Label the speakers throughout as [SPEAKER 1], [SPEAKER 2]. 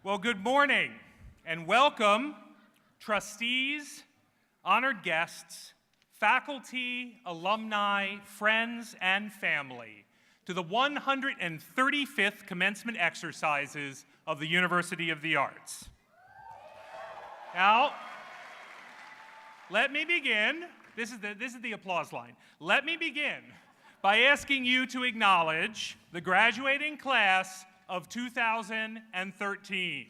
[SPEAKER 1] Well, good morning and welcome, trustees, honored guests, faculty, alumni, friends, and family, to the 135th commencement exercises of the University of the Arts. Now, let me begin. This is the applause line. Let me begin by asking you to acknowledge the graduating class of 2013.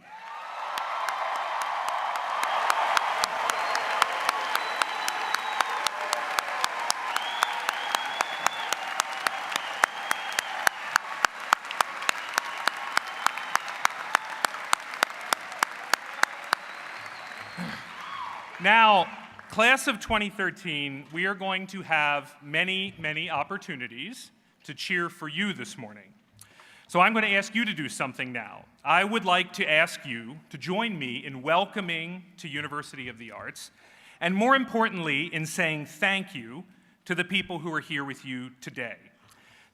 [SPEAKER 1] Now, class of 2013, we are going to have many, many opportunities to cheer for you this morning. So I'm going to ask you to do something now. I would like to ask you to join me in welcoming to University of the Arts, and more importantly, in saying thank you to the people who are here with you today.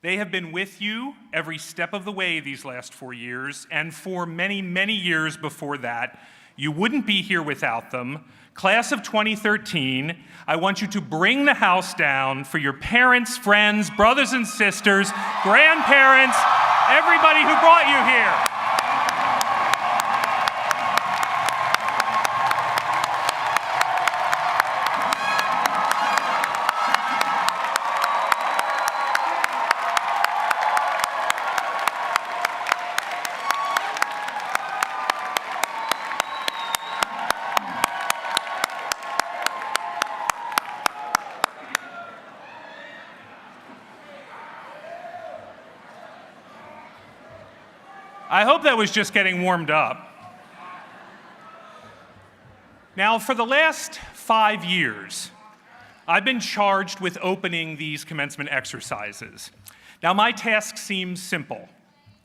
[SPEAKER 1] They have been with you every step of the way these last 4 years, and for many, many years before that. You wouldn't be here without them. Class of 2013, I want you to bring the house down for your parents, friends, brothers and sisters, grandparents, everybody who brought you here. I hope that was just getting warmed up. Now, for the last 5 years, I've been charged with opening these commencement exercises. Now, my task seems simple: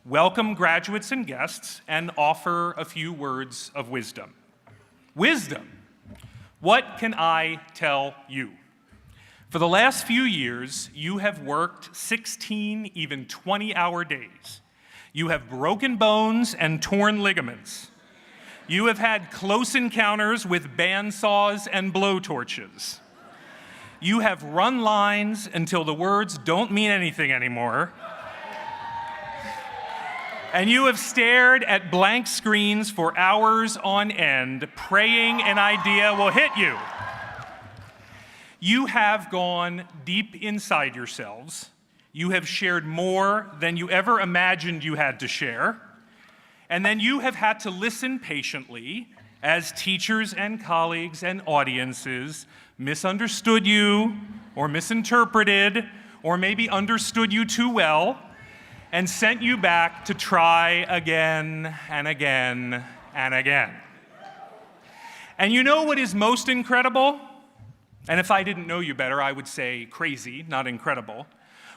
[SPEAKER 1] welcome graduates and guests and offer a few words of wisdom. Wisdom. What can I tell you? For the last few years, you have worked 16, even 20-hour days. You have broken bones and torn ligaments. You have had close encounters with bandsaws and blowtorches. You have run lines until the words don't mean anything anymore. And you have stared at blank screens for hours on end, praying an idea will hit you. You have gone deep inside yourselves. You have shared more than you ever imagined you had to share. And then you have had to listen patiently as teachers and colleagues and audiences misunderstood you, or misinterpreted, or maybe understood you too well, and sent you back to try again and again and again. And you know what is most incredible? And if I didn't know you better, I would say crazy, not incredible.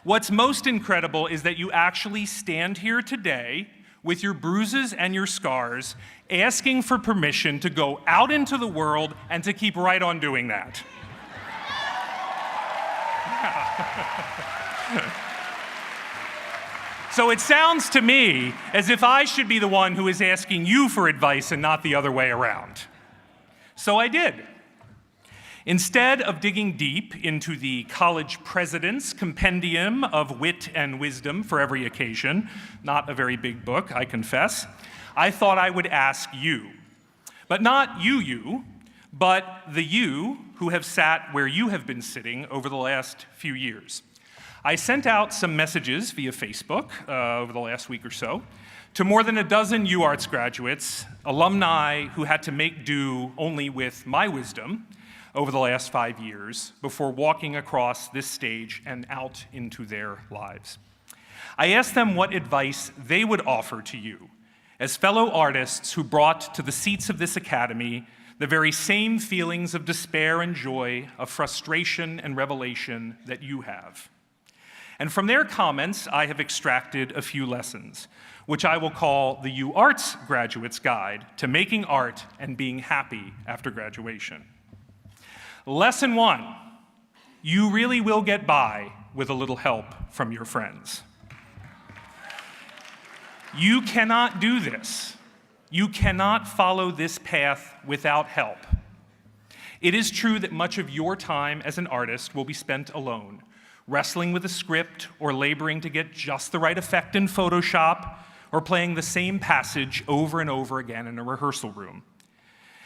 [SPEAKER 1] What's most incredible is that you actually stand here today with your bruises and your scars, asking for permission to go out into the world and to keep right on doing that. So it sounds to me as if I should be the one who is asking you for advice and not the other way around. So I did. Instead of digging deep into the college president's compendium of wit and wisdom for every occasion, not a very big book, I confess, I thought I would ask you. But not you, but the you who have sat where you have been sitting over the last few years. I sent out some messages via Facebook over the last week or so to more than a dozen UArts graduates, alumni who had to make do only with my wisdom over the last 5 years before walking across this stage and out into their lives. I asked them what advice they would offer to you as fellow artists who brought to the seats of this academy the very same feelings of despair and joy, of frustration and revelation that you have. And from their comments, I have extracted a few lessons, which I will call the UArts Graduate's Guide to Making Art and Being Happy After Graduation. Lesson 1, you really will get by with a little help from your friends. You cannot do this You cannot follow this path without help. It is true that much of your time as an artist will be spent alone, wrestling with a script or laboring to get just the right effect in Photoshop or playing the same passage over and over again in a rehearsal room.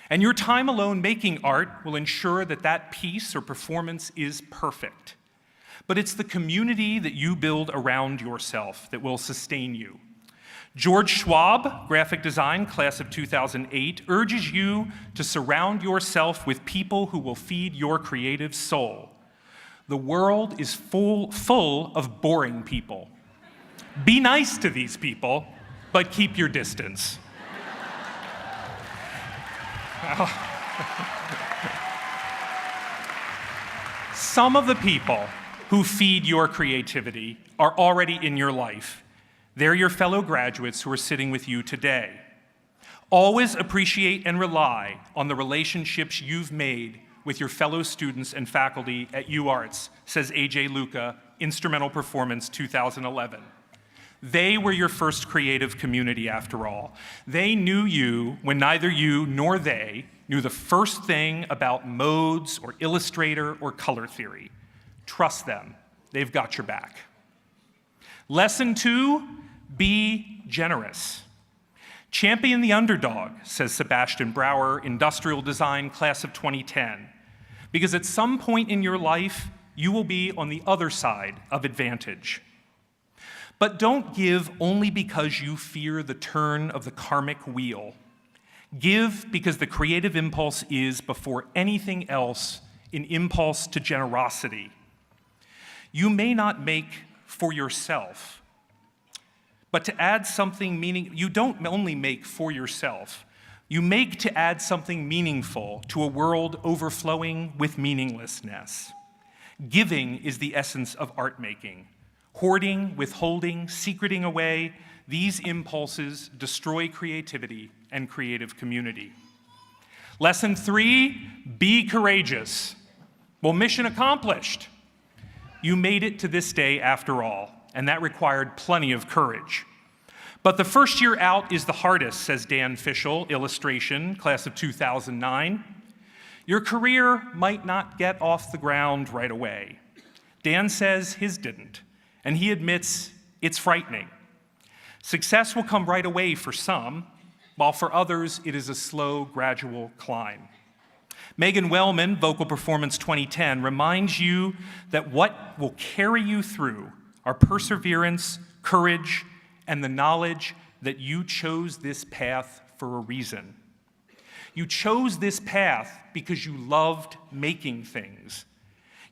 [SPEAKER 1] And your time alone making art will ensure that that piece or performance is perfect. But it's the community that you build around yourself that will sustain you. George Schwab, graphic design, class of 2008, urges you to surround yourself with people who will feed your creative soul. The world is full of boring people. Be nice to these people, but keep your distance. Some of the people who feed your creativity are already in your life. They're your fellow graduates who are sitting with you today. Always appreciate and rely on the relationships you've made with your fellow students and faculty at UArts, says A.J. Luca, Instrumental Performance 2011. They were your first creative community, after all. They knew you when neither you nor they knew the first thing about modes or Illustrator or color theory. Trust them. They've got your back. Lesson 2, be generous. Champion the underdog, says Sebastian Brauer, Industrial Design, class of 2010, because at some point in your life, you will be on the other side of advantage. But don't give only because you fear the turn of the karmic wheel. Give because the creative impulse is, before anything else, an impulse to generosity. You may not make for yourself, but to add something you don't only make for yourself, you make to add something meaningful to a world overflowing with meaninglessness. Giving is the essence of art making. Hoarding, withholding, secreting away, these impulses destroy creativity and creative community. Lesson 3, be courageous. Well, mission accomplished. You made it to this day after all, and that required plenty of courage. But the first year out is the hardest, says Dan Fischel, Illustration, class of 2009. Your career might not get off the ground right away. Dan says his didn't, and he admits it's frightening. Success will come right away for some, while for others it is a slow, gradual climb. Megan Wellman, Vocal Performance 2010, reminds you that what will carry you through are perseverance, courage, and the knowledge that you chose this path for a reason. You chose this path because you loved making things.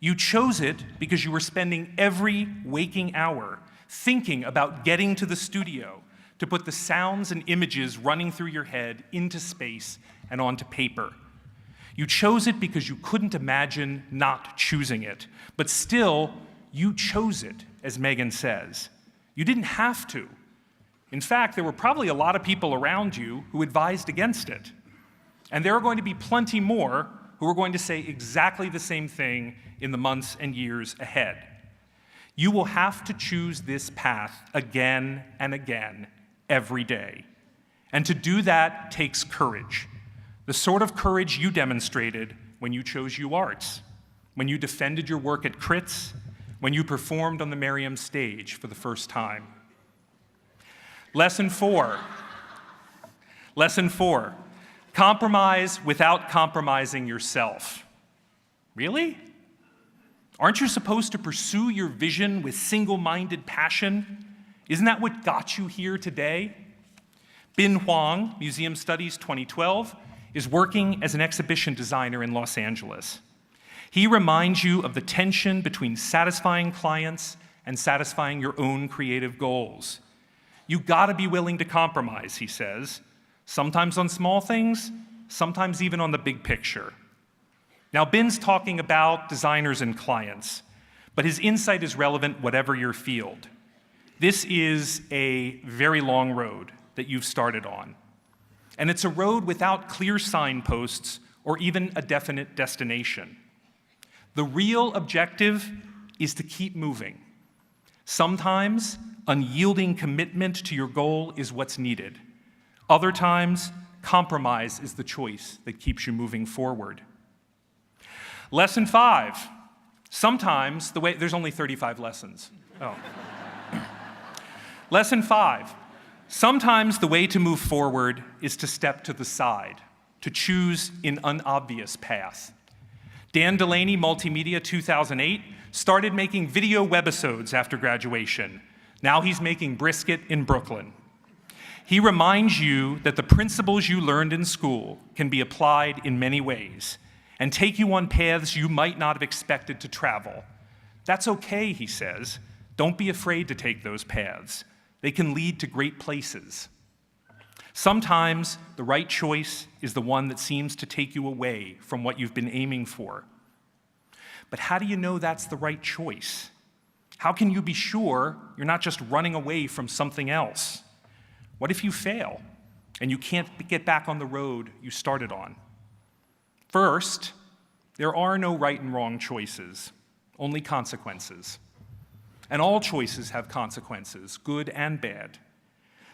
[SPEAKER 1] You chose it because you were spending every waking hour thinking about getting to the studio to put the sounds and images running through your head into space and onto paper. You chose it because you couldn't imagine not choosing it, but still, you chose it, as Megan says. You didn't have to. In fact, there were probably a lot of people around you who advised against it. And there are going to be plenty more who are going to say exactly the same thing in the months and years ahead. You will have to choose this path again and again, every day. And to do that takes courage. The sort of courage you demonstrated when you chose UArts, when you defended your work at Crits, when you performed on the Merriam stage for the first time. Lesson 4. Lesson 4. Compromise without compromising yourself. Really? Aren't you supposed to pursue your vision with single-minded passion? Isn't that what got you here today? Bin Huang, Museum Studies 2012, is working as an exhibition designer in Los Angeles. He reminds you of the tension between satisfying clients and satisfying your own creative goals. You gotta be willing to compromise, he says, sometimes on small things, sometimes even on the big picture. Now, Bin's talking about designers and clients, but his insight is relevant whatever your field. This is a very long road that you've started on. And it's a road without clear signposts or even a definite destination. The real objective is to keep moving. Sometimes unyielding commitment to your goal is what's needed. Other times, compromise is the choice that keeps you moving forward. Lesson 5, sometimes the way, there's only 35 lessons. Oh. Lesson 5, sometimes the way to move forward is to step to the side, to choose an unobvious path. Dan Delaney, Multimedia 2008, started making video webisodes after graduation. Now he's making brisket in Brooklyn. He reminds you that the principles you learned in school can be applied in many ways and take you on paths you might not have expected to travel. That's okay, he says. Don't be afraid to take those paths. They can lead to great places. Sometimes the right choice is the one that seems to take you away from what you've been aiming for. But how do you know that's the right choice? How can you be sure you're not just running away from something else? What if you fail and you can't get back on the road you started on? First, there are no right and wrong choices, only consequences. And all choices have consequences, good and bad.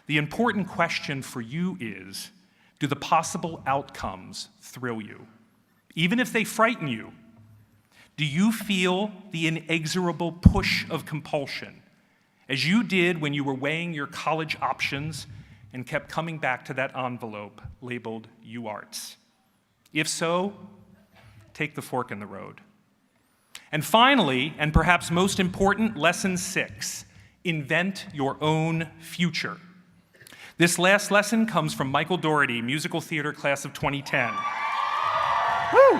[SPEAKER 1] The important question for you is, do the possible outcomes thrill you? Even if they frighten you, do you feel the inexorable push of compulsion, as you did when you were weighing your college options and kept coming back to that envelope labeled UArts? If so, take the fork in the road. And finally, and perhaps most important, lesson 6, invent your own future. This last lesson comes from Michael Doherty, musical theater class of 2010. Woo!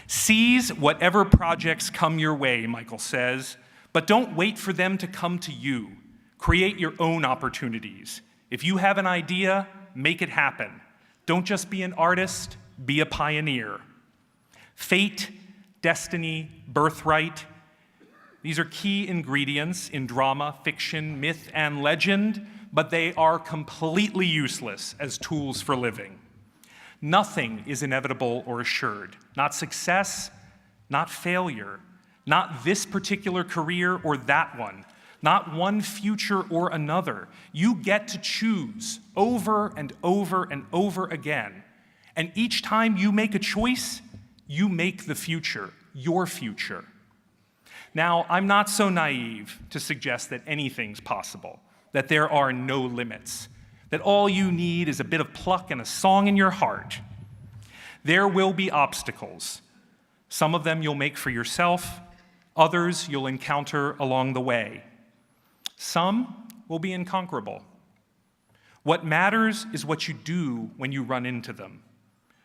[SPEAKER 1] Seize whatever projects come your way, Michael says, but don't wait for them to come to you. Create your own opportunities. If you have an idea, make it happen. Don't just be an artist, be a pioneer. Fate, destiny, birthright, these are key ingredients in drama, fiction, myth, and legend, but they are completely useless as tools for living. Nothing is inevitable or assured. Not success, not failure, not this particular career or that one, not one future or another. You get to choose over and over and over again. And each time you make a choice, you make the future, your future. Now, I'm not so naive to suggest that anything's possible, that there are no limits, that all you need is a bit of pluck and a song in your heart. There will be obstacles. Some of them you'll make for yourself, others you'll encounter along the way. Some will be inconquerable. What matters is what you do when you run into them.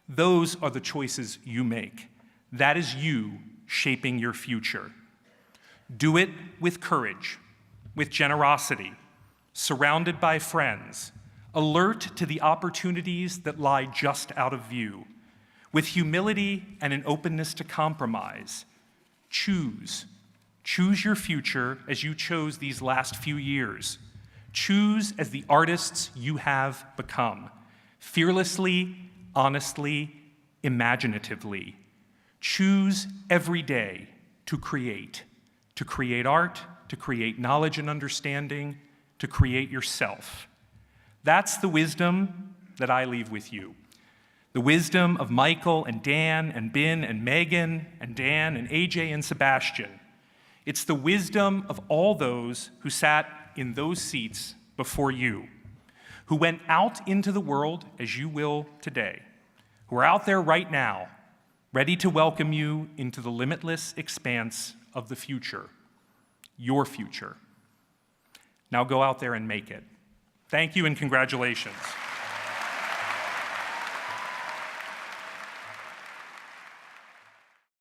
[SPEAKER 1] Those are the choices you make. That is you shaping your future. Do it with courage, with generosity, surrounded by friends, alert to the opportunities that lie just out of view, with humility and an openness to compromise. Choose. Choose your future as you chose these last few years. Choose as the artists you have become, fearlessly, honestly, imaginatively. Choose every day to create art, to create knowledge and understanding, to create yourself. That's the wisdom that I leave with you. The wisdom of Michael and Dan and Ben and Megan and Dan and AJ and Sebastian. It's the wisdom of all those who sat in those seats before you, who went out into the world as you will today, who are out there right now, ready to welcome you into the limitless expanse of the future, your future. Now go out there and make it. Thank you and congratulations.